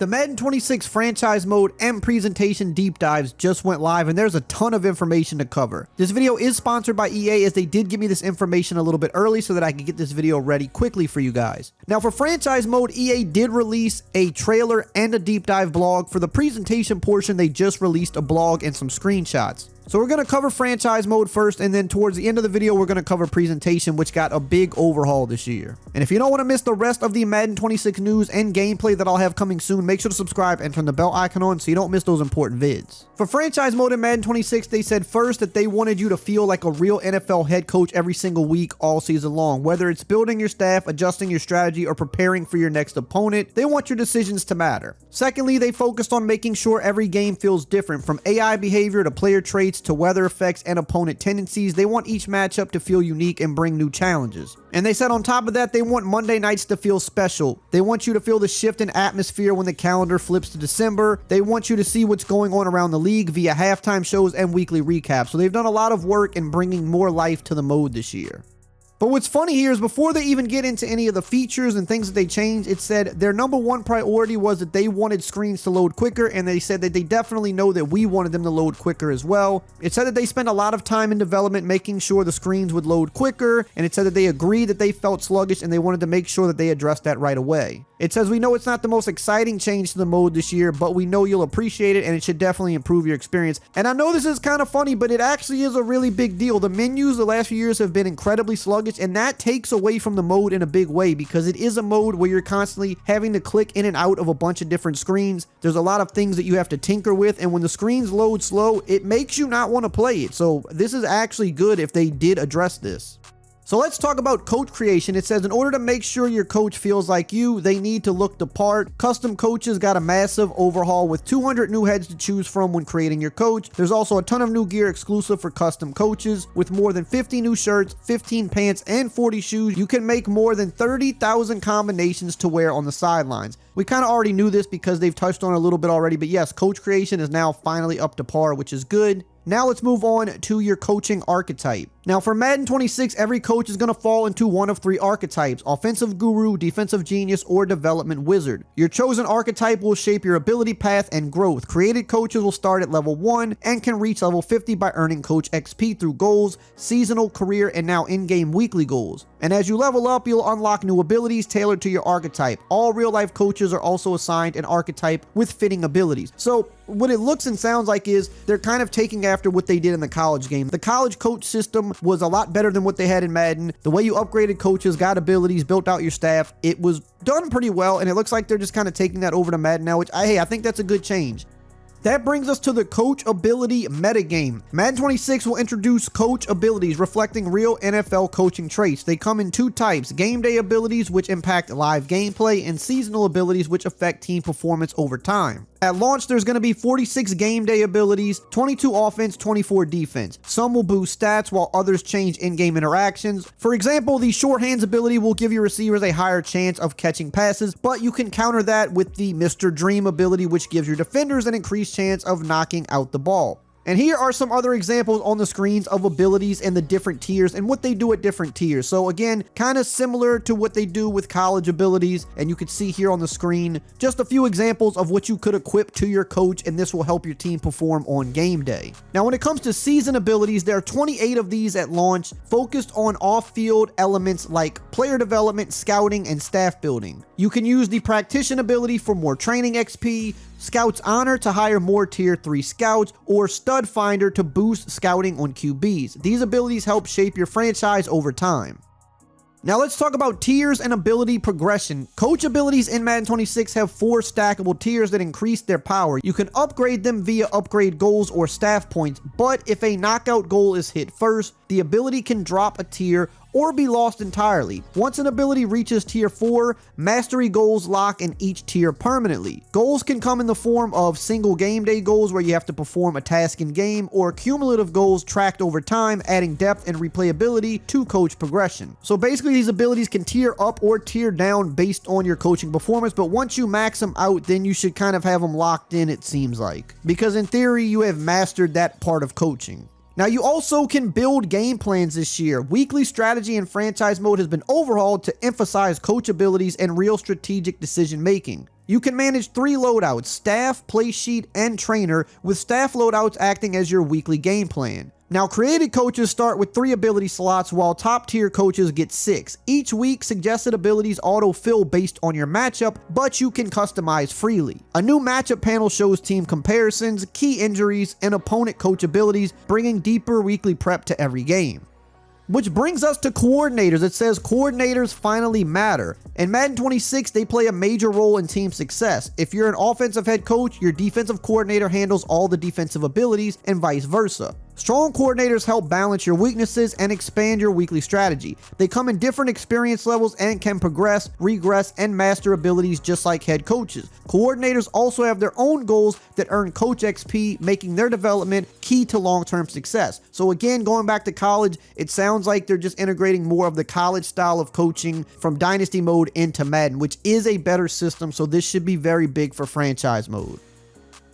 The Madden 26 franchise mode and presentation deep dives just went live, and there's a ton of information to cover. This video is sponsored by EA, as they did give me this information a little bit early so that I could get this video ready quickly for you guys. Now for franchise mode, EA did release a trailer and a deep dive blog. For the presentation portion, they just released a blog and some screenshots. So we're going to cover franchise mode first, and then towards the end of the video, we're going to cover presentation, which got a big overhaul this year. And if you don't want to miss the rest of the Madden 26 news and gameplay that I'll have coming soon, make sure to subscribe and turn the bell icon on so you don't miss those important vids. For franchise mode in Madden 26, they said first that they wanted you to feel like a real NFL head coach every single week, all season long. Whether it's building your staff, adjusting your strategy, or preparing for your next opponent, they want your decisions to matter. Secondly, they focused on making sure every game feels different, from AI behavior to player traits to weather effects and opponent tendencies. They want each matchup to feel unique and bring new challenges. And they said on top of that, they want Monday nights to feel special. They want you to feel the shift in atmosphere when the calendar flips to December. They want you to see what's going on around the league via halftime shows and weekly recaps. So they've done a lot of work in bringing more life to the mode this year. But what's funny here is before they even get into any of the features and things that they changed, it said their number one priority was that they wanted screens to load quicker, and they said that they definitely know that we wanted them to load quicker as well. It said that they spent a lot of time in development making sure the screens would load quicker, and it said that they agreed that they felt sluggish and they wanted to make sure that they addressed that right away. It says, we know it's not the most exciting change to the mode this year, but we know you'll appreciate it and it should definitely improve your experience. And I know this is kind of funny, but it actually is a really big deal. The menus the last few years have been incredibly sluggish, and that takes away from the mode in a big way, because it is a mode where you're constantly having to click in and out of a bunch of different screens. There's a lot of things that you have to tinker with, and when the screens load slow, it makes you not want to play it. So this is actually good if they did address this. So let's talk about coach creation. It says in order to make sure your coach feels like you, they need to look the part. Custom coaches got a massive overhaul with 200 new heads to choose from when creating your coach. There's also a ton of new gear exclusive for custom coaches, with more than 50 new shirts, 15 pants, and 40 shoes. You can make more than 30,000 combinations to wear on the sidelines. We kind of already knew this because they've touched on it a little bit already, but yes, coach creation is now finally up to par, which is good. Now let's move on to your coaching archetype. Now for Madden 26, every coach is going to fall into one of three archetypes: offensive guru, defensive genius, or development wizard. Your chosen archetype will shape your ability path and growth. Created coaches will start at level 1 and can reach level 50 by earning coach XP through goals, seasonal, career, and now in-game weekly goals. And as you level up, you'll unlock new abilities tailored to your archetype. All real-life coaches are also assigned an archetype with fitting abilities. So what it looks and sounds like is they're kind of taking after what they did in the college game. The college coach system was a lot better than what they had in Madden. The way you upgraded coaches, got abilities, built out your staff, it was done pretty well, and it looks like they're just kind of taking that over to Madden now, which I think that's a good change. That brings us to the coach ability metagame. Madden 26 will introduce coach abilities reflecting real NFL coaching traits. They come in two types: game day abilities, which impact live gameplay, and seasonal abilities, which affect team performance over time. At launch, there's going to be 46 game day abilities, 22 offense, 24 defense. Some will boost stats while others change in-game interactions. For example, the short hands ability will give your receivers a higher chance of catching passes, but you can counter that with the Mr. Dream ability, which gives your defenders an increased chance of knocking out the ball. And here are some other examples on the screens of abilities and the different tiers and what they do at different tiers. So again, kind of similar to what they do with college abilities, and you can see here on the screen just a few examples of what you could equip to your coach, and this will help your team perform on game day. Now when it comes to season abilities, there are 28 of these at launch, focused on off-field elements like player development, scouting, and staff building. You can use the practitioner ability for more training XP, Scout's Honor to hire more tier 3 scouts, or Stud Finder to boost scouting on QBs. These abilities help shape your franchise over time. Now let's talk about tiers and ability progression. Coach abilities in Madden 26 have 4 stackable tiers that increase their power. You can upgrade them via upgrade goals or staff points, but if a knockout goal is hit first, the ability can drop a tier or be lost entirely. Once an ability reaches tier 4, mastery goals lock in each tier permanently. Goals can come in the form of single game day goals where you have to perform a task in game, or cumulative goals tracked over time, adding depth and replayability to coach progression. So basically these abilities can tier up or tier down based on your coaching performance, but once you max them out, then you should kind of have them locked in, it seems like, because in theory you have mastered that part of coaching. Now you also can build game plans this year. Weekly strategy and franchise mode has been overhauled to emphasize coach abilities and real strategic decision making. You can manage 3 loadouts: staff, play sheet, and trainer, with staff loadouts acting as your weekly game plan. Now, created coaches start with 3 ability slots, while top tier coaches get 6. Each week, suggested abilities auto-fill based on your matchup, but you can customize freely. A new matchup panel shows team comparisons, key injuries, and opponent coach abilities, bringing deeper weekly prep to every game. Which brings us to coordinators. It says coordinators finally matter. In Madden 26, they play a major role in team success. If you're an offensive head coach, your defensive coordinator handles all the defensive abilities, and vice versa. Strong coordinators help balance your weaknesses and expand your weekly strategy. They come in different experience levels and can progress, regress, and master abilities just like head coaches. Coordinators also have their own goals that earn coach XP, making their development key to long-term success. So again, going back to college, it sounds like they're just integrating more of the college style of coaching from Dynasty mode into Madden, which is a better system, so this should be very big for franchise mode.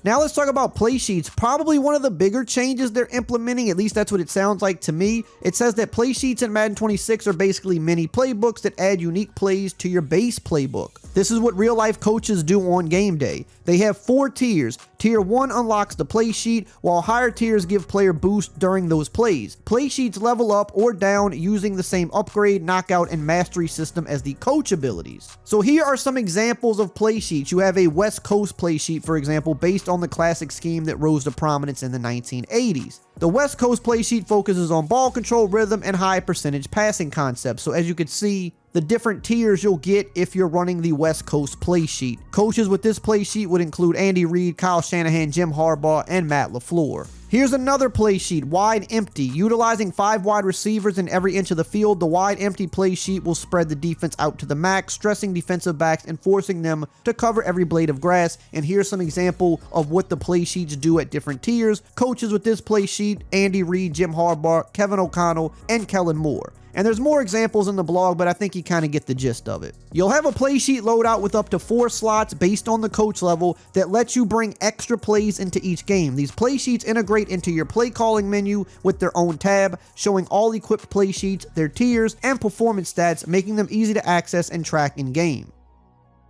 Now let's talk about play sheets. Probably one of the bigger changes they're implementing, at least that's what it sounds like to me. It says that play sheets in Madden 26 are basically mini playbooks that add unique plays to your base playbook. This is what real life coaches do on game day. They have 4 tiers. Tier 1 unlocks the play sheet, while higher tiers give player boosts during those plays. Play sheets level up or down using the same upgrade, knockout, and mastery system as the coach abilities. So here are some examples of play sheets. You have a West Coast play sheet, for example, based on the classic scheme that rose to prominence in the 1980s. The West Coast play sheet focuses on ball control, rhythm, and high percentage passing concepts. So as you can see, the different tiers you'll get if you're running the West Coast play sheet. Coaches with this play sheet would include Andy Reid, Kyle Shanahan, Jim Harbaugh, and Matt LaFleur. Here's another play sheet, wide empty. Utilizing 5 wide receivers in every inch of the field, the wide empty play sheet will spread the defense out to the max, stressing defensive backs and forcing them to cover every blade of grass. And here's some example of what the play sheets do at different tiers. Coaches with this play sheet: Andy Reid, Jim Harbaugh, Kevin O'Connell, and Kellen Moore. And there's more examples in the blog, but I think you kind of get the gist of it. You'll have a play sheet loadout with up to 4 slots based on the coach level that lets you bring extra plays into each game. These play sheets integrate into your play calling menu with their own tab, showing all equipped play sheets, their tiers, and performance stats, making them easy to access and track in game.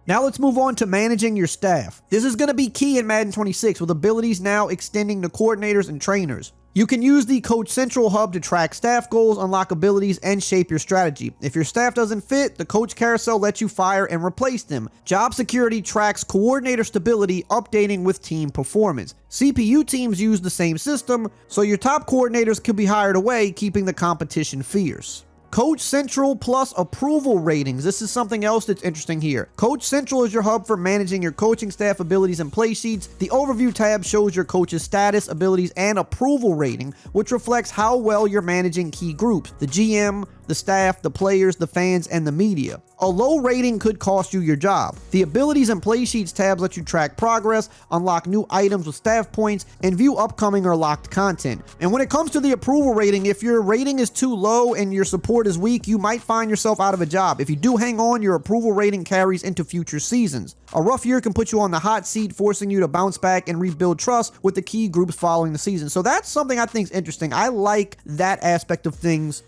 Now let's move on to managing your staff. This is going to be key in Madden 26, with abilities now extending to coordinators and trainers. You can use the Coach Central hub to track staff goals, unlock abilities, and shape your strategy. If your staff doesn't fit, the Coach Carousel lets you fire and replace them. Job Security tracks coordinator stability, updating with team performance. CPU teams use the same system, so your top coordinators can be hired away, keeping the competition fierce. Coach Central plus approval ratings. This is something else that's interesting here. Coach Central is your hub for managing your coaching staff abilities and play sheets. The overview tab shows your coach's status, abilities, and approval rating, which reflects how well you're managing key groups: the GM, the staff, the players, the fans, and the media. A low rating could cost you your job. The abilities and play sheets tabs let you track progress, unlock new items with staff points, and view upcoming or locked content. And when it comes to the approval rating, if your rating is too low and your support is weak, you might find yourself out of a job. If you do hang on, your approval rating carries into future seasons. A rough year can put you on the hot seat, forcing you to bounce back and rebuild trust with the key groups following the season. So that's something I think is interesting. I like that aspect of things.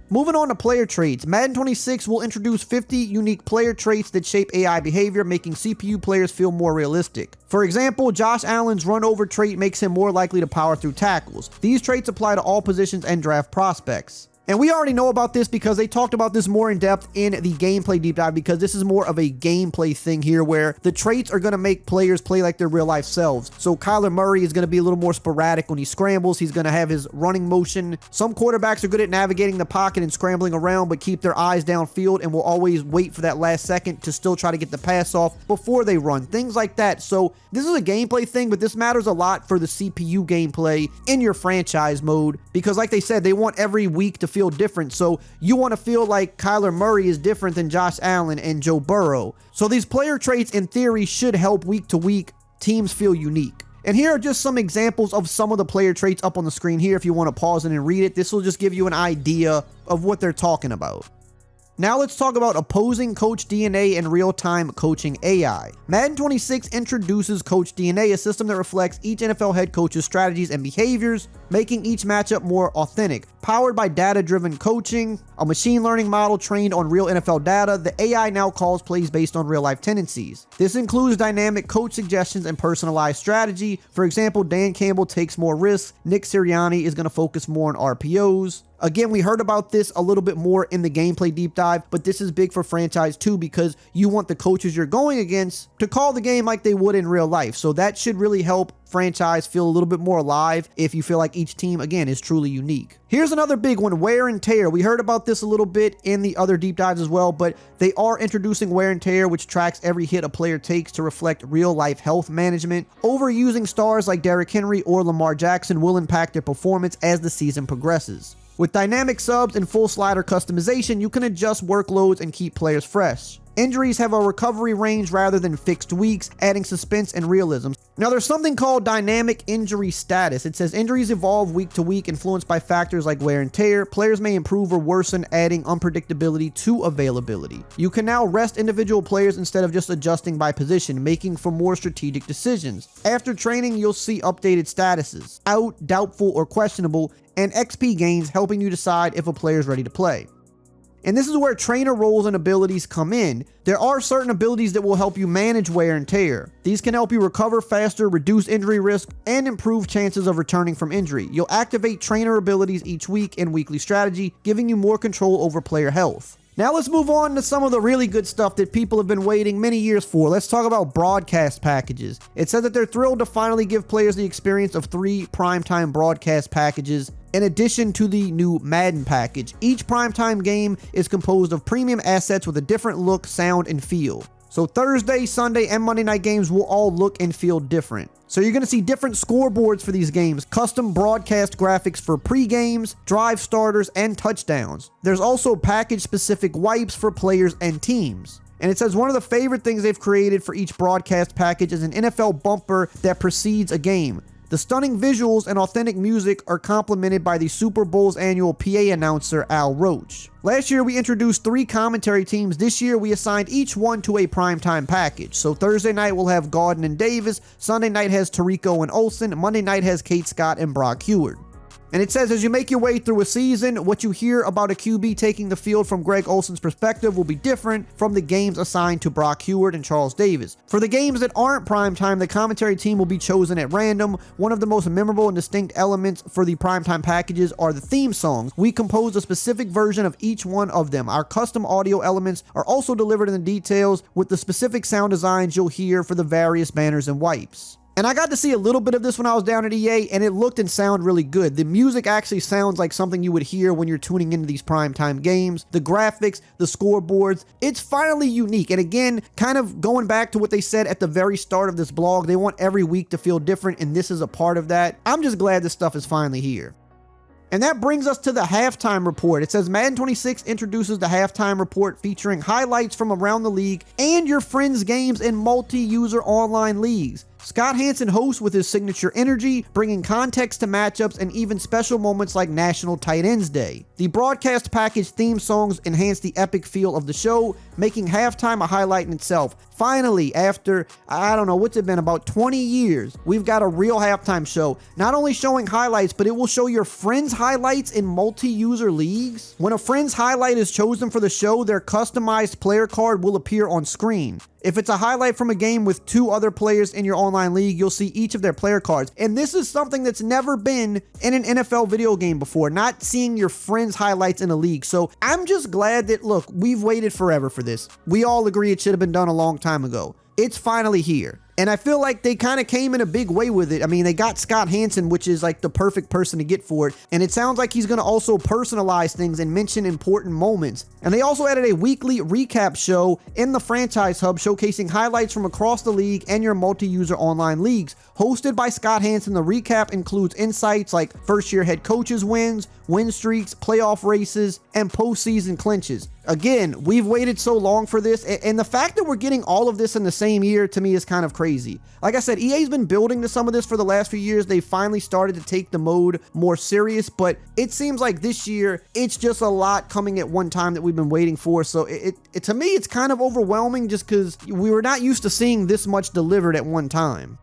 Moving on to player traits, Madden 26 will introduce 50 unique player traits that shape AI behavior, making CPU players feel more realistic. For example, Josh Allen's run over trait makes him more likely to power through tackles. These traits apply to all positions and draft prospects. And we already know about this because they talked about this more in depth in the gameplay deep dive, because this is more of a gameplay thing here where the traits are going to make players play like their real life selves. So Kyler Murray is going to be a little more sporadic when he scrambles. He's going to have his running motion. Some quarterbacks are good at navigating the pocket and scrambling around, but keep their eyes downfield and will always wait for that last second to still try to get the pass off before they run. Things like that. So this is a gameplay thing, but this matters a lot for the CPU gameplay in your franchise mode, because like they said, they want every week to feel different. So you want to feel like Kyler Murray is different than Josh Allen and Joe Burrow. So these player traits in theory should help week to week teams feel unique. And here are just some examples of some of the player traits up on the screen here if you want to pause it and read it. This will just give you an idea of what they're talking about. Now let's talk about opposing coach DNA and real-time coaching AI. Madden 26 introduces Coach DNA, a system that reflects each NFL head coach's strategies and behaviors, making each matchup more authentic. Powered by data-driven coaching, a machine learning model trained on real NFL data, the AI now calls plays based on real-life tendencies. This includes dynamic coach suggestions and personalized strategy. For example, Dan Campbell takes more risks, Nick Sirianni is going to focus more on RPOs. Again, we heard about this a little bit more in the gameplay deep dive, but this is big for franchise too because you want the coaches you're going against to call the game like they would in real life. So that should really help franchise feel a little bit more alive if you feel like each team, again, is truly unique. Here's another big one, wear and tear. We heard about this a little bit in the other deep dives as well, but they are introducing wear and tear, which tracks every hit a player takes to reflect real life health management. Overusing stars like Derrick Henry or Lamar Jackson will impact their performance as the season progresses. With dynamic subs and full slider customization, you can adjust workloads and keep players fresh. Injuries have a recovery range rather than fixed weeks, adding suspense and realism. Now there's something called dynamic injury status. It says injuries evolve week to week, influenced by factors like wear and tear. Players may improve or worsen, adding unpredictability to availability. You can now rest individual players instead of just adjusting by position, making for more strategic decisions. After training, you'll see updated statuses: out, doubtful, or questionable, and XP gains, helping you decide if a player is ready to play. And this is where trainer roles and abilities come in. There are certain abilities that will help you manage wear and tear. These can help you recover faster, reduce injury risk, and improve chances of returning from injury. You'll activate trainer abilities each week in weekly strategy, giving you more control over player health. Now let's move on to some of the really good stuff that people have been waiting many years for. Let's talk about broadcast packages. It says that they're thrilled to finally give players the experience of 3 primetime broadcast packages in addition to the new Madden package. Each primetime game is composed of premium assets with a different look, sound, and feel. So Thursday, Sunday, and Monday night games will all look and feel different. So you're going to see different scoreboards for these games, custom broadcast graphics for pre-games, drive starters, and touchdowns. There's also package-specific wipes for players and teams. And it says one of the favorite things they've created for each broadcast package is an NFL bumper that precedes a game. The stunning visuals and authentic music are complemented by the Super Bowl's annual PA announcer, Al Roach. Last year, we introduced 3 commentary teams. This year, we assigned each one to a primetime package. So Thursday night, we'll have Gaudin and Davis. Sunday night has Tirico and Olsen. Monday night has Kate Scott and Brock Heward. And it says, as you make your way through a season, what you hear about a QB taking the field from Greg Olsen's perspective will be different from the games assigned to Brock Heward and Charles Davis. For the games that aren't primetime, the commentary team will be chosen at random. One of the most memorable and distinct elements for the primetime packages are the theme songs. We composed a specific version of each one of them. Our custom audio elements are also delivered in the details with the specific sound designs you'll hear for the various banners and wipes. And I got to see a little bit of this when I was down at EA, and it looked and sounded really good. The music actually sounds like something you would hear when you're tuning into these primetime games. The graphics, the scoreboards, it's finally unique. And again, kind of going back to what they said at the very start of this blog, they want every week to feel different, and this is a part of that. I'm just glad this stuff is finally here. And that brings us to the halftime report. It says Madden 26 introduces the halftime report featuring highlights from around the league and your friends' games in multi-user online leagues. Scott Hansen hosts with his signature energy, bringing context to matchups and even special moments like National Tight Ends Day. The broadcast package theme songs enhance the epic feel of the show, making halftime a highlight in itself. Finally, after, I don't know, what's it been, about 20 years, we've got a real halftime show. Not only showing highlights, but it will show your friends' highlights in multi-user leagues. When a friend's highlight is chosen for the show, their customized player card will appear on screen. If it's a highlight from a game with 2 other players in your online league, you'll see each of their player cards. And this is something that's never been in an NFL video game before, not seeing your friends' highlights in a league. So I'm just glad that, look, we've waited forever for this. We all agree it should have been done a long time ago. It's finally here. And I feel like they kind of came in a big way with it. I mean, they got Scott Hansen, which is like the perfect person to get for it. And it sounds like he's going to also personalize things and mention important moments. And they also added a weekly recap show in the Franchise Hub showcasing highlights from across the league and your multi-user online leagues. Hosted by Scott Hansen, the recap includes insights like first-year head coaches wins, win streaks, playoff races, and postseason clinches. Again, we've waited so long for this, and the fact that we're getting all of this in the same year to me is kind of crazy. Like I said, EA's been building to some of this for the last few years. They finally started to take the mode more serious, but it seems like this year, it's just a lot coming at one time that we've been waiting for. So to me, it's kind of overwhelming just because we were not used to seeing this much delivered at one time.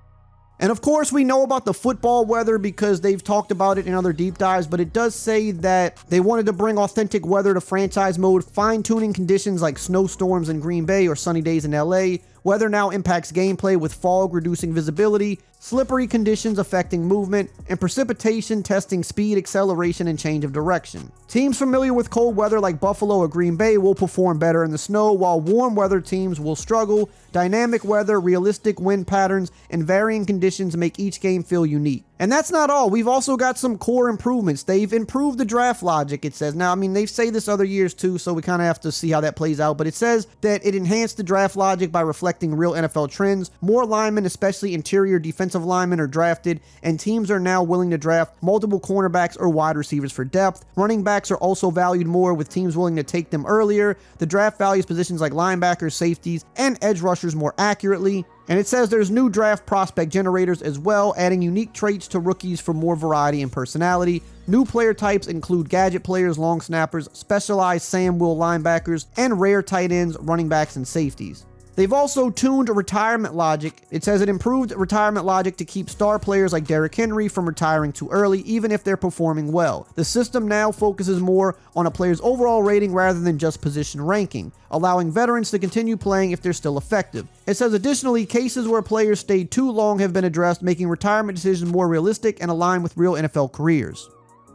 And of course, we know about the football weather because they've talked about it in other deep dives, but it does say that they wanted to bring authentic weather to franchise mode, fine-tuning conditions like snowstorms in Green Bay or sunny days in LA. Weather now impacts gameplay with fog reducing visibility, slippery conditions affecting movement, and precipitation testing speed, acceleration, and change of direction. Teams familiar with cold weather like Buffalo or Green Bay will perform better in the snow, while warm weather teams will struggle. Dynamic weather, realistic wind patterns, and varying conditions make each game feel unique. And that's not all. We've also got some core improvements. They've improved the draft logic, it says. Now, I mean, they say this other years too, so we kind of have to see how that plays out. But it says that it enhanced the draft logic by reflecting real NFL trends. More linemen, especially interior defensive linemen, are drafted, and teams are now willing to draft multiple cornerbacks or wide receivers for depth. Running backs are also valued more, with teams willing to take them earlier. The draft values positions like linebackers, safeties, and edge rushers more accurately. And it says there's new draft prospect generators as well, adding unique traits to rookies for more variety and personality. New player types include gadget players, long snappers, specialized Sam Will linebackers, and rare tight ends, running backs, and safeties. They've also tuned retirement logic. It says it improved retirement logic to keep star players like Derrick Henry from retiring too early, even if they're performing well. The system now focuses more on a player's overall rating rather than just position ranking, allowing veterans to continue playing if they're still effective. It says additionally, cases where players stayed too long have been addressed, making retirement decisions more realistic and aligned with real NFL careers.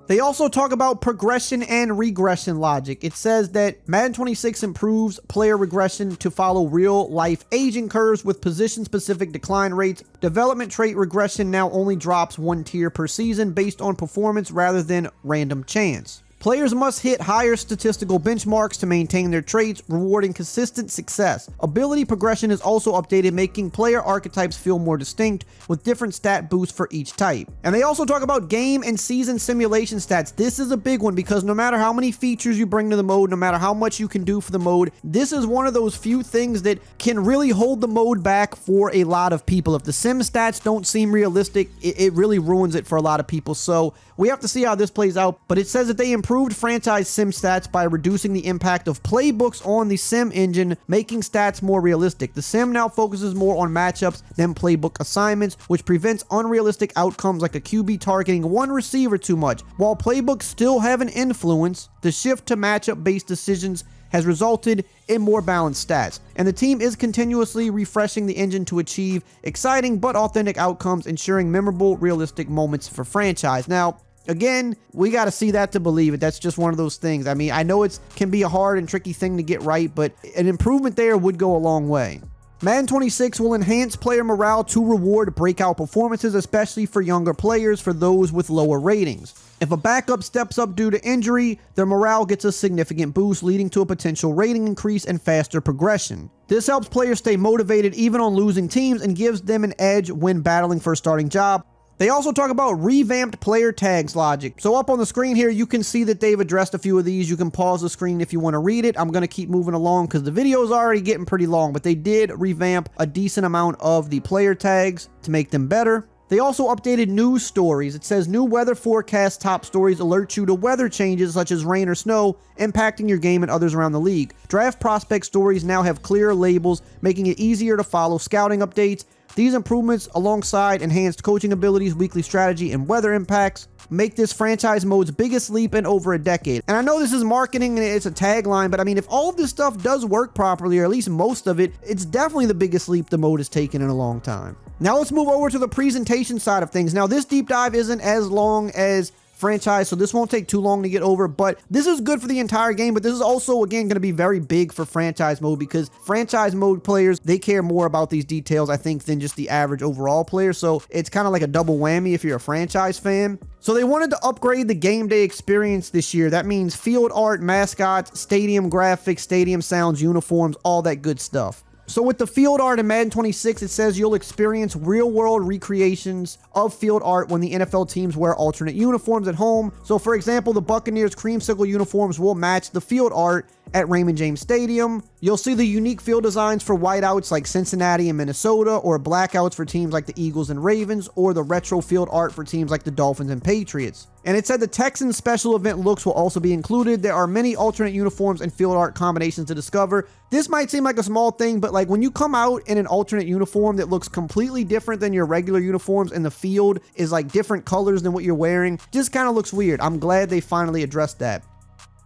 They also talk about progression and regression logic. It says that Madden 26 improves player regression to follow real-life aging curves with position-specific decline rates. Development trait regression now only drops one tier per season based on performance rather than random chance. Players must hit higher statistical benchmarks to maintain their traits, rewarding consistent success. Ability progression is also updated, making player archetypes feel more distinct, with different stat boosts for each type. And they also talk about game and season simulation stats. This is a big one because no matter how many features you bring to the mode, no matter how much you can do for the mode, this is one of those few things that can really hold the mode back for a lot of people. If the sim stats don't seem realistic, it really ruins it for a lot of people. So we have to see how this plays out, but it says that they improved franchise sim stats by reducing the impact of playbooks on the sim engine, making stats more realistic. The sim now focuses more on matchups than playbook assignments, which prevents unrealistic outcomes like a QB targeting one receiver too much. While playbooks still have an influence, the shift to matchup-based decisions has resulted in more balanced stats, and the team is continuously refreshing the engine to achieve exciting but authentic outcomes, ensuring memorable, realistic moments for franchise. Now, again, we got to see that to believe it. That's just one of those things. I mean, I know it can be a hard and tricky thing to get right, but an improvement there would go a long way. Madden 26 will enhance player morale to reward breakout performances, especially for younger players, for those with lower ratings. If a backup steps up due to injury, their morale gets a significant boost, leading to a potential rating increase and faster progression. This helps players stay motivated even on losing teams and gives them an edge when battling for a starting job. They also talk about revamped player tags logic. So up on the screen here, you can see that they've addressed a few of these. You can pause the screen if you want to read it. I'm going to keep moving along because the video is already getting pretty long, but they did revamp a decent amount of the player tags to make them better. They also updated news stories. It says new weather forecast top stories alert you to weather changes such as rain or snow impacting your game and others around the league. Draft prospect stories now have clearer labels, making it easier to follow scouting updates. These improvements, alongside enhanced coaching abilities, weekly strategy, and weather impacts, make this franchise mode's biggest leap in over a decade. And I know this is marketing and it's a tagline, but I mean, if all of this stuff does work properly, or at least most of it, it's definitely the biggest leap the mode has taken in a long time. Now let's move over to the presentation side of things. Now this deep dive isn't as long as franchise, so this won't take too long to get over, but this is good for the entire game. But this is also, again, going to be very big for franchise mode, because franchise mode players, they care more about these details, I think, than just the average overall player. So it's kind of like a double whammy if you're a franchise fan. So they wanted to upgrade the game day experience this year. That means field art, mascots, stadium graphics, stadium sounds, uniforms, all that good stuff. So with the field art in Madden 26, it says you'll experience real-world recreations of field art when the NFL teams wear alternate uniforms at home. So for example, the Buccaneers creamsicle uniforms will match the field art at Raymond James Stadium. You'll see the unique field designs for whiteouts like Cincinnati and Minnesota, or blackouts for teams like the Eagles and Ravens, or the retro field art for teams like the Dolphins and Patriots. And it said the Texans special event looks will also be included. There are many alternate uniforms and field art combinations to discover. This might seem like a small thing, but like when you come out in an alternate uniform that looks completely different than your regular uniforms and the field is like different colors than what you're wearing, just kind of looks weird. I'm glad they finally addressed that.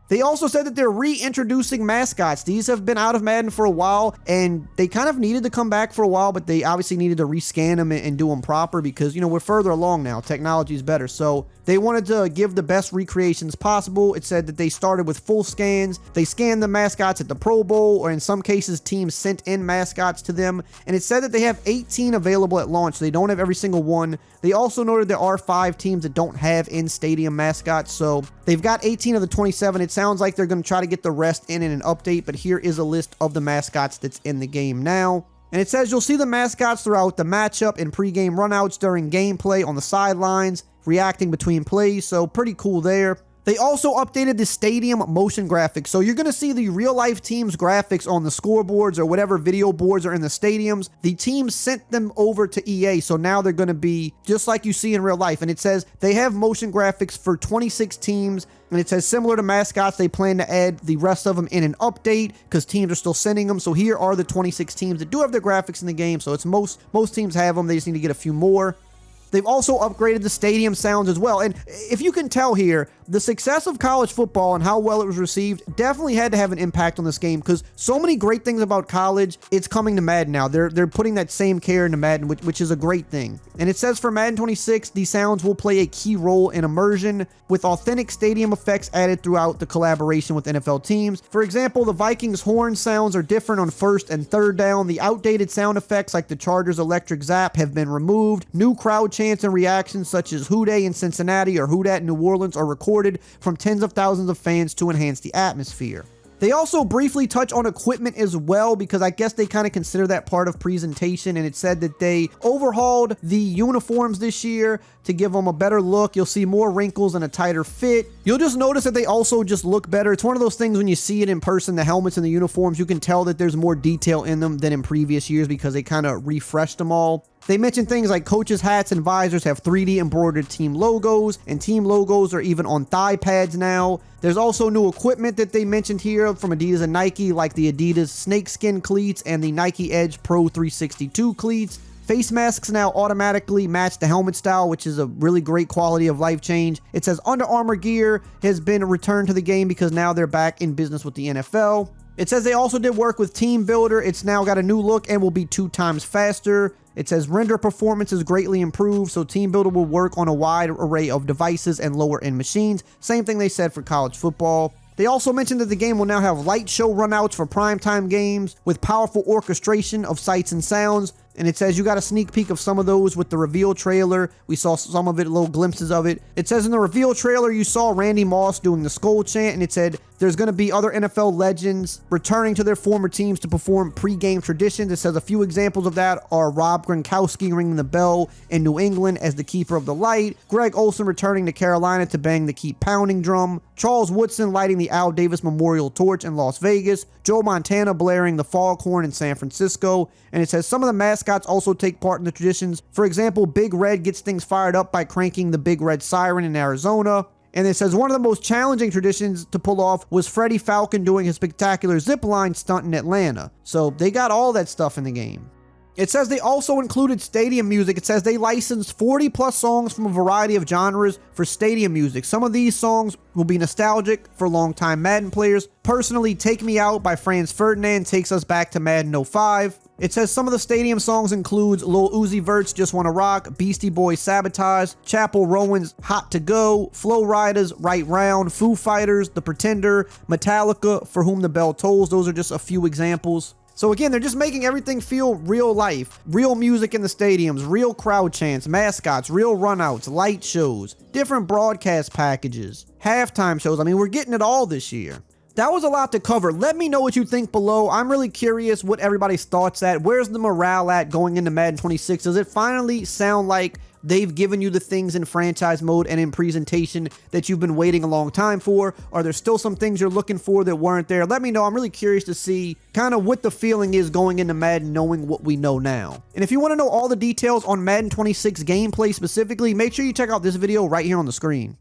They also said that they're reintroducing mascots. These have been out of Madden for a while, and they kind of needed to come back for a while, but they obviously needed to rescan them and do them proper because, you know, we're further along now. Technology is better. So they wanted to give the best recreations possible. It said that they started with full scans. They scanned the mascots at the Pro Bowl, or in some cases, teams sent in mascots to them. And it said that they have 18 available at launch. They don't have every single one. They also noted there are 5 teams that don't have in-stadium mascots. So they've got 18 of the 27. It sounds like they're going to try to get the rest in an update, but here is a list of the mascots that's in the game now. And it says you'll see the mascots throughout the matchup and pregame runouts during gameplay on the sidelines, reacting between plays, so pretty cool there. They also updated the stadium motion graphics, so you're going to see the real-life teams' graphics on the scoreboards or whatever video boards are in the stadiums. The teams sent them over to EA, so now they're going to be just like you see in real life. And it says they have motion graphics for 26 teams, and it says similar to mascots, they plan to add the rest of them in an update because teams are still sending them. So here are the 26 teams that do have their graphics in the game, so it's most teams have them. They just need to get a few more. They've also upgraded the stadium sounds as well. And if you can tell here, the success of college football and how well it was received definitely had to have an impact on this game because so many great things about college, it's coming to Madden now. They're putting that same care into Madden, which is a great thing. And it says for Madden 26, these sounds will play a key role in immersion with authentic stadium effects added throughout the collaboration with NFL teams. For example, the Vikings horn sounds are different on first and third down. The outdated sound effects like the Chargers electric zap have been removed. New crowd chants and reactions such as Who Dey in Cincinnati or Who Dat in New Orleans are recorded from tens of thousands of fans to enhance the atmosphere. They also briefly touch on equipment as well because I guess they kind of consider that part of presentation, and it said that they overhauled the uniforms this year to give them a better look. You'll see more wrinkles and a tighter fit. You'll just notice that they also just look better. It's one of those things when you see it in person, the helmets and the uniforms, you can tell that there's more detail in them than in previous years because they kind of refreshed them all. They mentioned things like coaches' hats and visors have 3D embroidered team logos, and team logos are even on thigh pads now. There's also new equipment that they mentioned here from Adidas and Nike, like the Adidas snakeskin cleats and the Nike Edge Pro 362 cleats. Face masks now automatically match the helmet style, which is a really great quality of life change. It says Under Armour gear has been returned to the game because now they're back in business with the NFL. It says they also did work with Team Builder. It's now got a new look and will be 2 times faster. It says render performance is greatly improved, so Team Builder will work on a wide array of devices and lower-end machines. Same thing they said for college football. They also mentioned that the game will now have light show runouts for primetime games with powerful orchestration of sights and sounds. And it says you got a sneak peek of some of those with the reveal trailer. We saw some of it, little glimpses of it. It says in the reveal trailer, you saw Randy Moss doing the Skull chant, and it said there's going to be other NFL legends returning to their former teams to perform pre-game traditions. It says a few examples of that are Rob Gronkowski ringing the bell in New England as the keeper of the light, Greg Olsen returning to Carolina to bang the keep pounding drum, Charles Woodson lighting the Al Davis Memorial Torch in Las Vegas, Joe Montana blaring the foghorn in San Francisco. And it says some of the mascots also take part in the traditions. For example, Big Red gets things fired up by cranking the Big Red siren in Arizona. And it says one of the most challenging traditions to pull off was Freddie Falcon doing his spectacular zipline stunt in Atlanta. So they got all that stuff in the game. It says they also included stadium music. It says they licensed 40 plus songs from a variety of genres for stadium music. Some of these songs will be nostalgic for longtime Madden players. Personally, Take Me Out by Franz Ferdinand takes us back to Madden 05. It says some of the stadium songs includes Lil Uzi Vert's Just Wanna Rock, Beastie Boys' Sabotage, Chappell Rowan's Hot to Go, Flow Riders' Right Round, Foo Fighters, The Pretender, Metallica, For Whom the Bell Tolls. Those are just a few examples. So again, they're just making everything feel real life. Real music in the stadiums, real crowd chants, mascots, real runouts, light shows, different broadcast packages, halftime shows. I mean, we're getting it all this year. That was a lot to cover. Let me know what you think below. I'm really curious what everybody's thoughts at. Where's the morale at going into Madden 26? Does it finally sound like they've given you the things in franchise mode and in presentation that you've been waiting a long time for? Are there still some things you're looking for that weren't there? Let me know. I'm really curious to see kind of what the feeling is going into Madden, knowing what we know now. And if you want to know all the details on Madden 26 gameplay specifically, make sure you check out this video right here on the screen.